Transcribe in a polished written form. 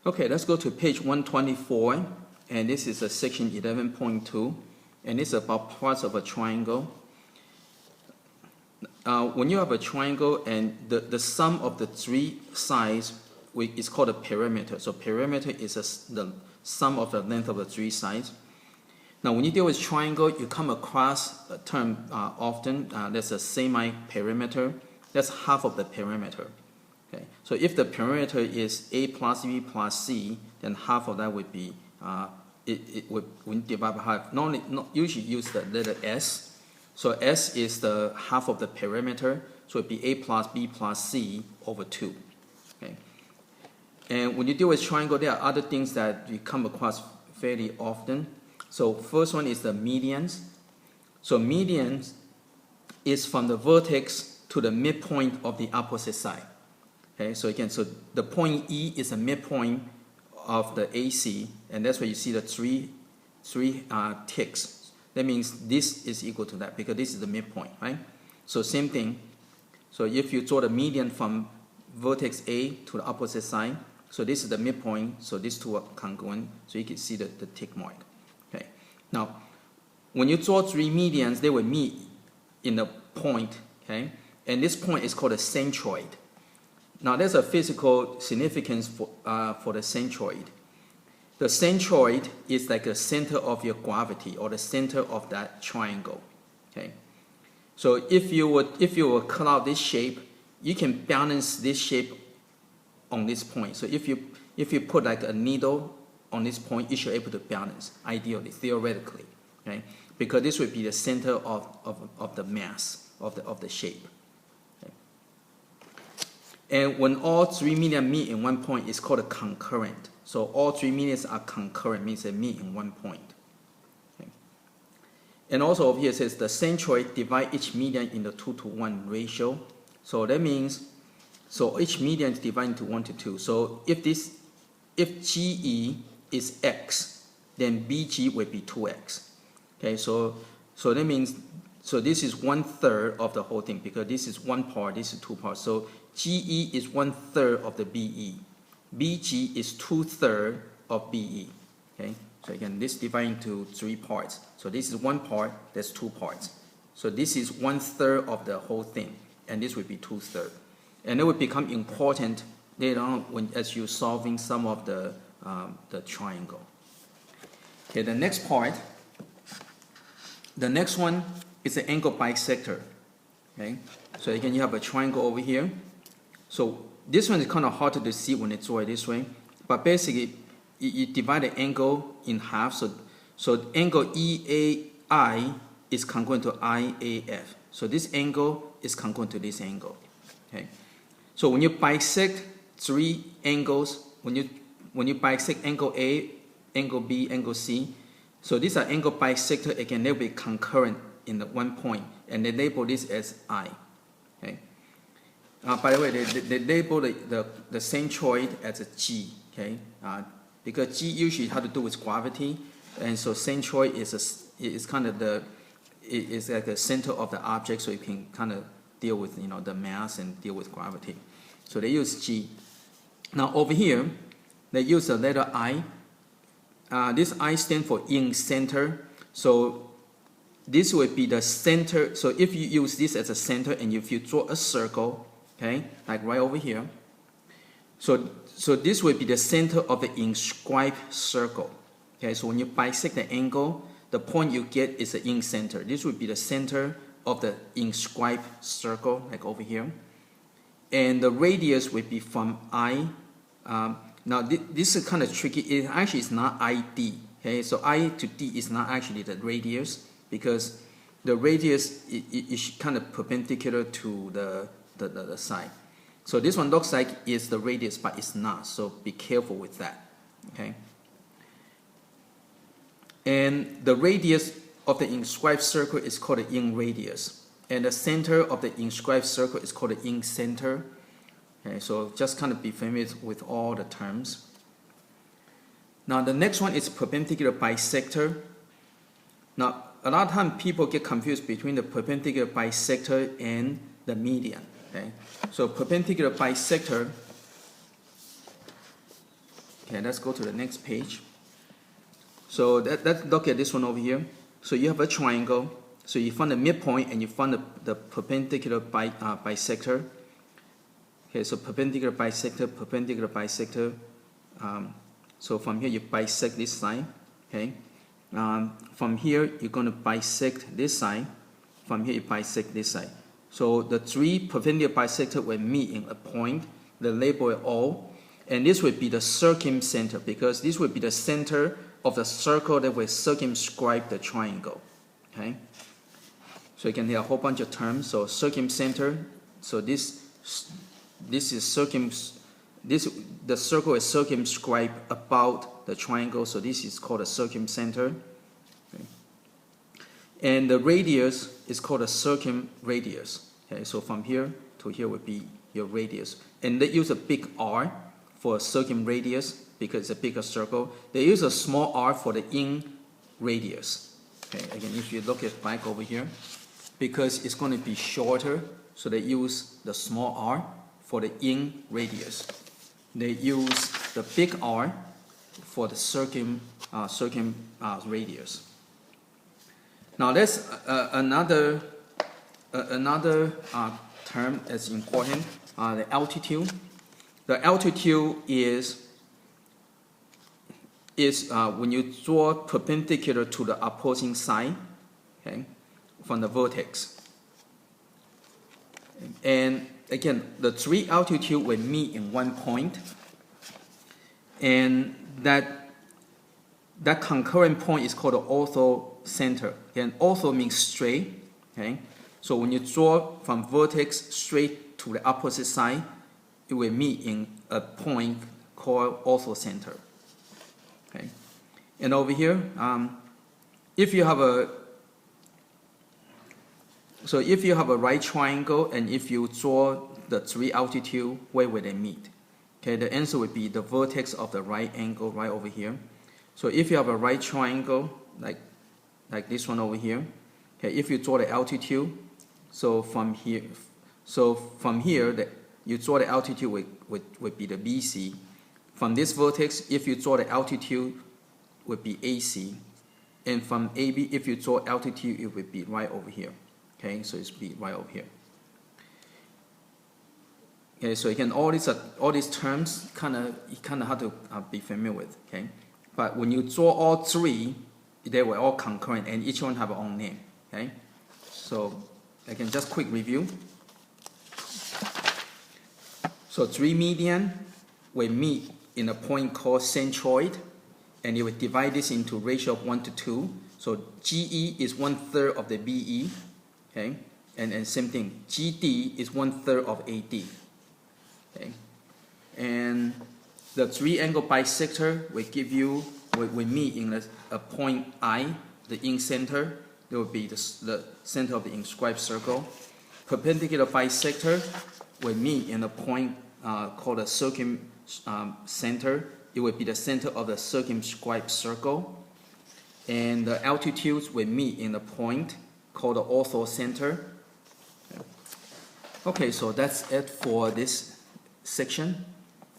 Okay, let's go to page 124, and this is a section 11.2, and it's about parts of a triangle. When you have a triangle and the sum of the three sides is called a perimeter. So perimeter is the sum of the length of the three sides. Now, when you deal with triangle, you come across a term often. That's a semi-perimeter. That's half of the perimeter. Okay. So if the perimeter is A plus B plus C, then half of that would be when divide by half. Usually use the letter S. So S is the half of the perimeter. So it'd be A plus B plus C over 2. Okay. And when you deal with triangle, there are other things that you come across fairly often. So first one is the medians. So medians is from the vertex to the midpoint of the opposite side. Okay, so again, so the point E is a midpoint of the AC, and that's where you see the three ticks. That means this is equal to that because this is the midpoint, right? So same thing. So if you draw the median from vertex A to the opposite side, so this is the midpoint, so these two are congruent, so you can see the tick mark. Okay. Now, when you draw three medians, they will meet in the point, okay? And this point is called a centroid. Now, there's a physical significance for the centroid. The centroid is like the center of your gravity or the center of that triangle. Okay. So if you would cut out this shape, you can balance this shape on this point. So if you put like a needle on this point, you should be able to balance, ideally, theoretically, okay? Because this would be the center of the mass of the shape. Okay? And when all three medians meet in one point, it's called a concurrent. So all three medians are concurrent, means they meet in one point. Okay? And also over here it says the centroid divide each median in the 2-to-1 ratio. So that means, so each median is divided into 1-to-2. So if GE is X, then BG will be 2X. Okay, so that means, so this is 1/3 of the whole thing because this is one part, this is two parts. So GE is 1/3 of the BE. BG is 2/3 of BE. Okay, so again, this divided into three parts. So this is one part, there's two parts. So this is 1/3 of the whole thing, and this would be 2/3. And it would become important later on as you're solving some of the triangle. Okay, the next part, the next one is the angle bisector. Okay, so again, you have a triangle over here. So this one is kind of hard to see when it's drawn this way, but basically you divide the angle in half. So angle EAI is congruent to IAF. So this angle is congruent to this angle. Okay, so when you bisect three angles, when you bisect angle A, angle B, angle C, so these are angle bisector. Again, they'll be concurrent in the one point, and they label this as I. Okay. By the way, they label the centroid as a G. Okay, because G usually has to do with gravity, and so centroid is kind of is like the center of the object, so you can kind of deal with the mass and deal with gravity. So they use G. Now over here, they use the letter I. This I stands for in center. So this would be the center. So if you use this as a center and if you draw a circle, okay, like right over here, so this would be the center of the inscribed circle. Okay, so when you bisect the angle, the point you get is the in center. This would be the center of the inscribed circle, like over here. And the radius would be from I. Now this is kind of tricky. It actually is not ID. Okay, so I to D is not actually the radius because the radius is kind of perpendicular to the side. So this one looks like it's the radius, but it's not. So be careful with that. Okay. And the radius of the inscribed circle is called the in radius. And the center of the inscribed circle is called the in center. Okay, so just kind of be familiar with all the terms. Now the next one is perpendicular bisector. Now a lot of times people get confused between the perpendicular bisector and the median. Okay, so perpendicular bisector Okay, let's go to the next page. So let's look at this one over here. So you have a triangle. So you find the midpoint and you find the perpendicular bisector. Okay, so perpendicular bisector. So from here you bisect this side. Okay. From here you're going to bisect this side. From here you bisect this side. So the three perpendicular bisectors will meet in a point. The label is O, and this would be the circumcenter because this would be the center of the circle that will circumscribe the triangle. Okay. So you can hear a whole bunch of terms. So circumcenter. So this is the circle is circumscribed about the triangle. So this is called a circumcenter. Okay. And the radius is called a circumradius. Okay. So from here to here would be your radius. And they use a big R for a circumradius because it's a bigger circle. They use a small r for the in radius. Okay. Again, if you look at back over here, because it's going to be shorter, so they use the small r for the in radius. They use the big R for the radius. Now that's another term that's important. The altitude. The altitude is when you draw perpendicular to the opposing side, okay, from the vertex. And again, the three altitudes will meet in one point, and that concurrent point is called the ortho center. Again, ortho means straight. Okay, so when you draw from vertex straight to the opposite side, it will meet in a point called ortho center. Okay, and over here, if you have a right triangle and if you draw the three altitude, where will they meet? Okay, the answer would be the vertex of the right angle right over here. So if you have a right triangle like this one over here, okay, if you draw the altitude, so from here you draw the altitude would be the BC. From this vertex, if you draw the altitude, would be AC, and from AB, if you draw altitude, it would be right over here. Okay, so it's be right over here. Okay, so again, all these terms kind of have to be familiar with. Okay, but when you draw all three, they were all concurrent, and each one have their own name. Okay, so again, just quick review. So three median will meet in a point called centroid, and you will divide this into ratio of 1 to 2. So GE is 1/3 of the BE. Okay, and same thing, GD is 1/3 of AD. Okay, and the three angle bisector will give you will meet in a point I, the in center. That will be the center of the inscribed circle. Perpendicular bisector will meet in a point called a circumcenter. It will be the center of the circumscribed circle. And the altitudes will meet in a point called the ortho center. Okay, so that's it for this section.